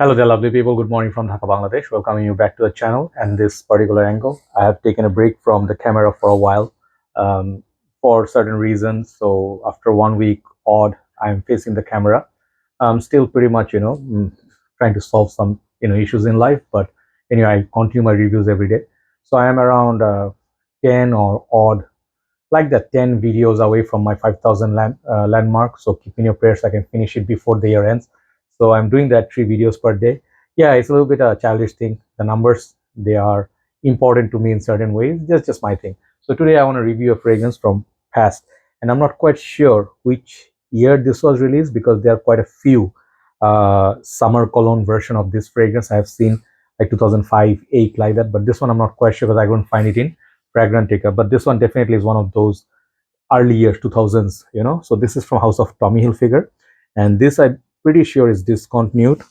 Hello there, lovely people. Good morning from Dhaka, Bangladesh. Welcoming you back to the channel and this particular angle. I have taken a break from the camera for a while um, for certain reasons. So after 1 week odd, I'm facing the camera. I'm still pretty much, trying to solve some, issues in life. But anyway, I continue my reviews every day. So I am around 10 or odd, like that, 10 videos away from my 5,000 landmark. So keep in your prayers I can finish it before the year ends. So I'm doing that 3 videos per day. Yeah, it's a little bit a childish thing. The numbers, they are important to me in certain ways. That's just my thing. So today I want to review a fragrance from past, and I'm not quite sure which year this was released because there are quite a few summer cologne version of this fragrance I have seen, like 2005, 8, like that. But this one I'm not quite sure because I couldn't find it in Fragrant Taker. But this one definitely is one of those early years 2000s. So this is from House of Tommy Hilfiger, and this I'm pretty sure is discontinued.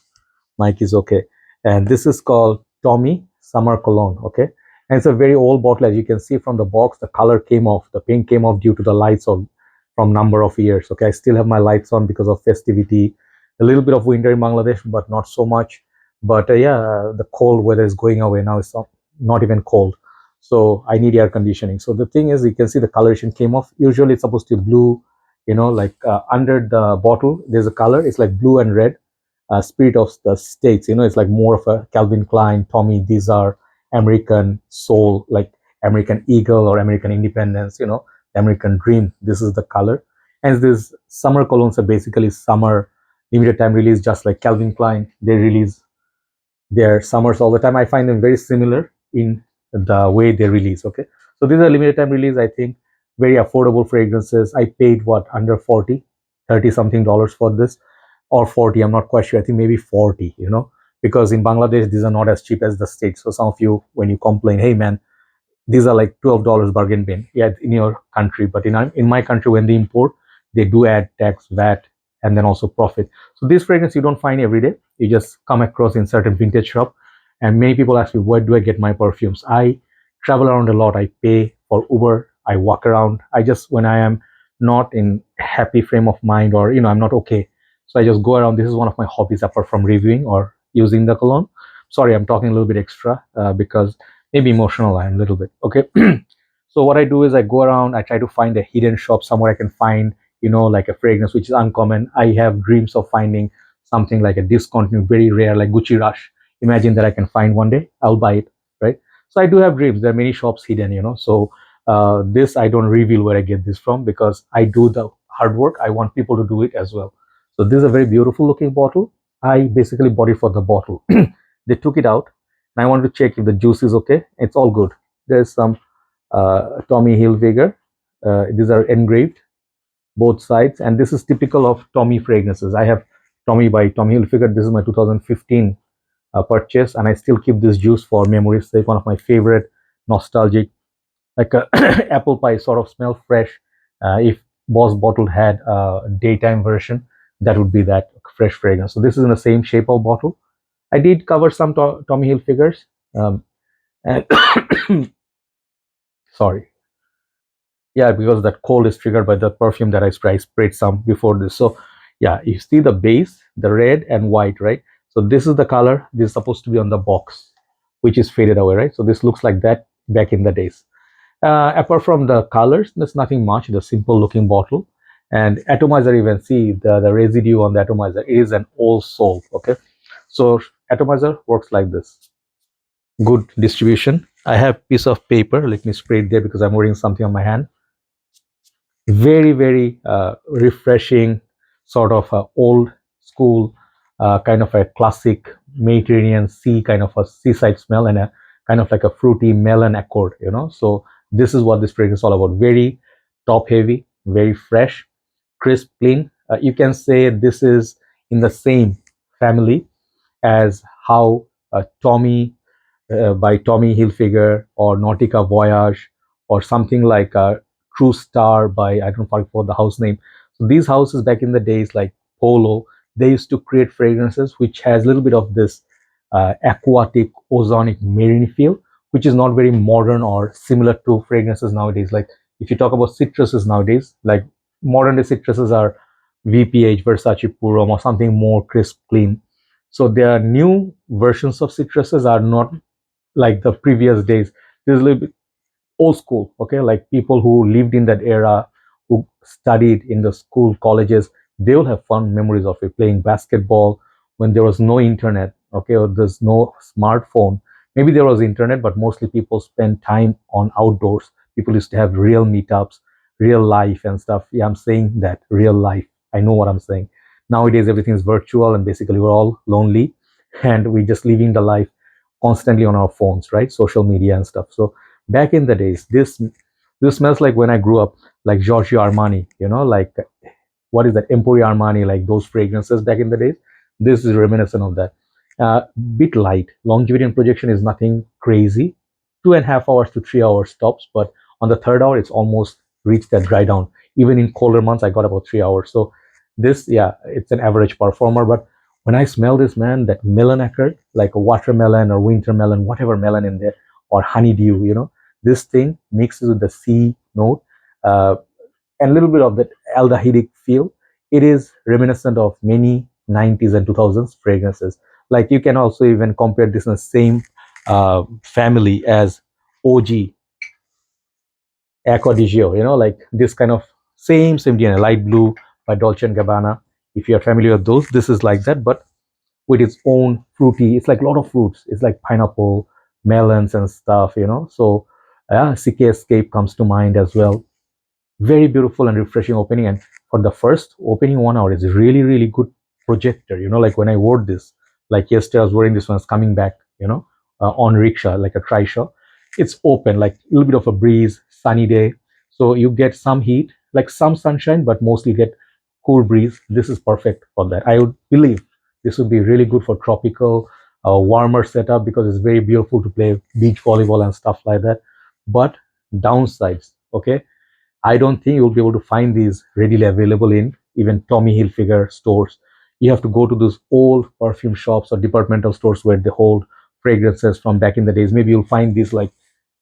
Mic is okay. And this is called Tommy Summer Cologne. Okay, and it's a very old bottle. As you can see from the box, the color came off, the paint came off due to the lights on from number of years. Okay, I still have my lights on because of festivity, a little bit of winter in Bangladesh, but not so much. But yeah, the cold weather is going away now. It's not even cold, so I need air conditioning. So the thing is, you can see the coloration came off. Usually it's supposed to be blue, like under the bottle there's a color. It's like blue and red. Spirit of the States, it's like more of a Calvin Klein, Tommy. These are American soul, like American Eagle or American Independence, American Dream. This is the color. And these summer colognes are basically summer limited time release, just like Calvin Klein. They release their summers all the time. I find them very similar in the way they release. Okay, so these are limited time release. I think very affordable fragrances. I paid what, under 40, 30 something dollars for this, or 40. I'm not quite sure. I think maybe 40. Because in Bangladesh these are not as cheap as the States. So some of you, when you complain, hey man, these are like $12 bargain bin. Yeah, in your country, but in my country, when they import, they do add tax, VAT, and then also profit. So this fragrance you don't find every day. You just come across in certain vintage shop. And many people ask me, where do I get my perfumes? I travel around a lot. I pay for Uber. I walk around. I just, when I am not in happy frame of mind, or I'm not okay, so I just go around. This is one of my hobbies apart from reviewing or using the cologne. Sorry, I'm talking a little bit extra because maybe emotional I am a little bit. Okay. So what I do is I go around, I try to find a hidden shop somewhere I can find, like a fragrance which is uncommon. I have dreams of finding something like a discontinued, very rare, like Gucci Rush. Imagine that I can find one day, I'll buy it, right? So I do have dreams. There are many shops hidden, so this I don't reveal where I get this from because I do the hard work. I want people to do it as well. So this is a very beautiful looking bottle. I basically bought it for the bottle. They took it out and I wanted to check if the juice is okay. It's all good. There's some Tommy Hilfiger. These are engraved both sides, and this is typical of Tommy fragrances. I have Tommy by Tommy Hilfiger. This is my 2015 purchase, and I still keep this juice for memory's sake. One of my favorite, nostalgic, like a apple pie sort of smell, fresh. If Boss Bottle had a daytime version, that would be that fresh fragrance. So this is in the same shape of bottle. I did cover some Tommy Hilfigers, and sorry, yeah, because that cold is triggered by the perfume that I sprayed some before this. So yeah, you see the base, the red and white, right? So this is the color. This is supposed to be on the box, which is faded away, right? So this looks like that back in the days. Apart from the colors, there's nothing much. The simple looking bottle, and atomizer, even see the residue on the atomizer. It is an old soul. Okay, so atomizer works like this. Good distribution. I have piece of paper. Let me spray it there because I'm wearing something on my hand. Very, very refreshing, sort of a old school, kind of a classic Mediterranean sea, kind of a seaside smell, and a kind of like a fruity melon accord. So this is what this fragrance is all about. Very top heavy, very fresh, crisp, clean. You can say this is in the same family as how Tommy by Tommy Hilfiger, or Nautica Voyage, or something like True Star by, I don't forget the house name. So these houses back in the days, like Polo, they used to create fragrances which has a little bit of this aquatic, ozonic, marine feel, which is not very modern or similar to fragrances nowadays. Like if you talk about citruses nowadays, like modern day citruses are VPH, Versace Purom, or something more crisp, clean. So their new versions of citruses are not like the previous days. This is a little bit old school, okay? Like people who lived in that era, who studied in the school, colleges, they will have fun memories of it, playing basketball when there was no internet, okay, or there's no smartphone. Maybe there was internet, but mostly people spend time on outdoors. People used to have real meetups, real life and stuff. Yeah, I'm saying that real life. I know what I'm saying. Nowadays, everything is virtual, and basically, we're all lonely, and we're just living the life constantly on our phones, right? Social media and stuff. So back in the days, this smells like when I grew up, like Giorgio Armani, like what is that, Emporio Armani, like those fragrances back in the days. This is reminiscent of that. Bit light. Longevity and projection is nothing crazy. 2.5 hours to 3 hours tops, but on the third hour, it's almost reached that dry down. Even in colder months, I got about 3 hours. So this, yeah, it's an average performer. But when I smell this, man, that melon acrid, like a watermelon or winter melon, whatever melon in there, or honeydew, this thing mixes with the sea note. And a little bit of that aldehydic feel. It is reminiscent of many 90s and 2000s fragrances. Like you can also even compare this in the same family as OG Acqua di Gio, like this kind of same DNA, light blue by Dolce& and Gabbana. If you're familiar with those, this is like that, but with its own fruity, it's like a lot of fruits. It's like pineapple, melons and stuff, So CK Escape comes to mind as well. Very beautiful and refreshing opening, and for the first opening 1 hour it's really good projector, like when I wore this, like yesterday I was wearing this one, it's coming back, on rickshaw, like a trishaw. It's open, like a little bit of a breeze, sunny day, so you get some heat, like some sunshine, but mostly get cool breeze. This is perfect for that. I would believe this would be really good for tropical, warmer setup, because it's very beautiful to play beach volleyball and stuff like that. But downsides, okay, I don't think you'll be able to find these readily available in even Tommy Hilfiger stores. You have to go to those old perfume shops or departmental stores where they hold fragrances from back in the days. Maybe you'll find these, like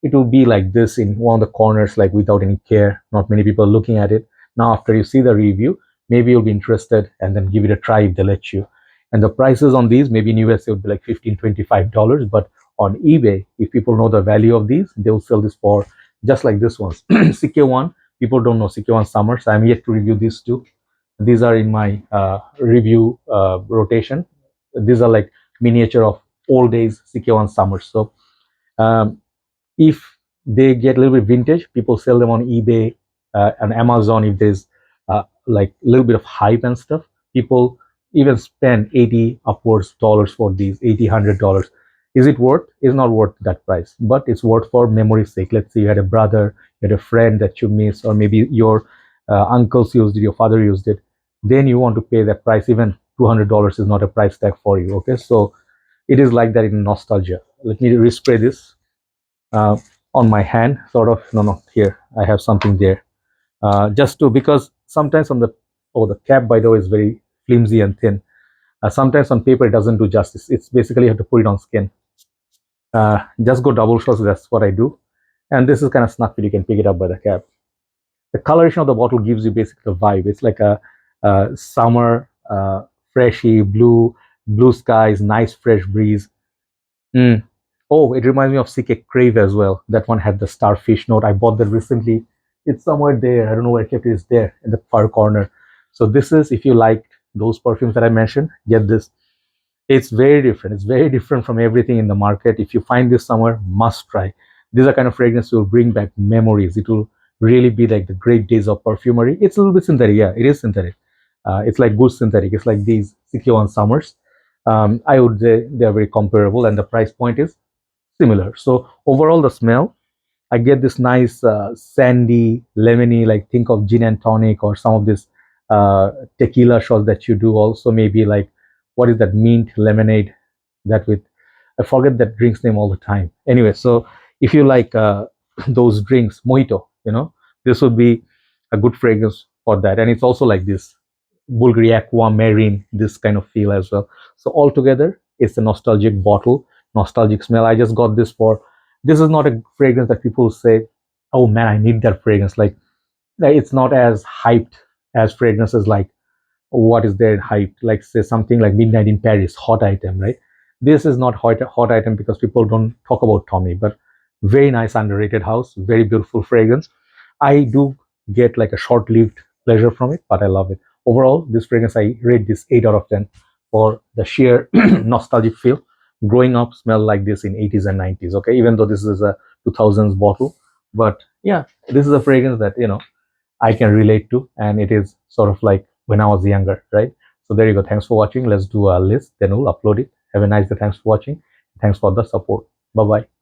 it will be like this in one of the corners, like without any care. Not many people are looking at it. Now, after you see the review, maybe you'll be interested and then give it a try if they let you. And the prices on these, maybe in USA would be like $15, $25, but on eBay, if people know the value of these, they'll sell this for just like this one. CK1, people don't know CK1 Summers. I'm yet to review these two. These are in my review rotation. These are like miniature of old days CK1 Summers. So um, if they get a little bit vintage, people sell them on eBay and Amazon. If there's like a little bit of hype and stuff, people even spend 80 upwards dollars for these, 80, $100. Is it worth? It's not worth that price, but it's worth for memory's sake. Let's say you had a brother, you had a friend that you miss, or maybe your uncles used it, your father used it. Then you want to pay that price. Even $200 is not a price tag for you. Okay, so it is like that in nostalgia. Let me respray this uh, on my hand, sort of. No, here I have something there, just to, because sometimes on the, oh, the cap, by the way, is very flimsy and thin. Sometimes on paper it doesn't do justice. It's basically you have to put it on skin. Just go double shots. That's what I do. And this is kind of snug fit. You can pick it up by the cap. The coloration of the bottle gives you basically the vibe. It's like a summer, freshy blue skies, nice fresh breeze. Mm. Oh, it reminds me of CK Crave as well. That one had the starfish note. I bought that recently. It's somewhere there. I don't know where I kept it. It's there in the far corner. So this is, if you like those perfumes that I mentioned, get this. It's very different. It's very different from everything in the market. If you find this somewhere, must try. These are kind of fragrances will bring back memories. It will really be like the great days of perfumery. It's a little bit synthetic. Yeah, it is synthetic. It's like good synthetic. It's like these CK1 Summers. I would say they are very comparable, and the price point is similar. So overall, the smell, I get this nice sandy, lemony, like think of gin and tonic or some of this tequila shots that you do. Also, maybe like what is that, mint lemonade, that with, I forget that drink's name all the time. Anyway, so if you like those drinks, mojito, this would be a good fragrance for that. And it's also like this Bulgari aqua marine, this kind of feel as well. So altogether, it's a nostalgic bottle, nostalgic smell. I just got this for, this is not a fragrance that people say, oh man, I need that fragrance. Like it's not as hyped as fragrances like what is there hype, like say something like Midnight in Paris, hot item, right? This is not hot item because people don't talk about Tommy, but very nice underrated house, very beautiful fragrance. I do get like a short-lived pleasure from it, but I love it. Overall, this fragrance, I rate this 8 out of 10 for the sheer nostalgic feel. Growing up smelled like this in 80s and 90s, okay? Even though this is a 2000s bottle, but yeah, this is a fragrance that, I can relate to, and it is sort of like when I was younger, right? So there you go. Thanks for watching. Let's do a list, then we'll upload it. Have a nice day. Thanks for watching. Thanks for the support. Bye bye.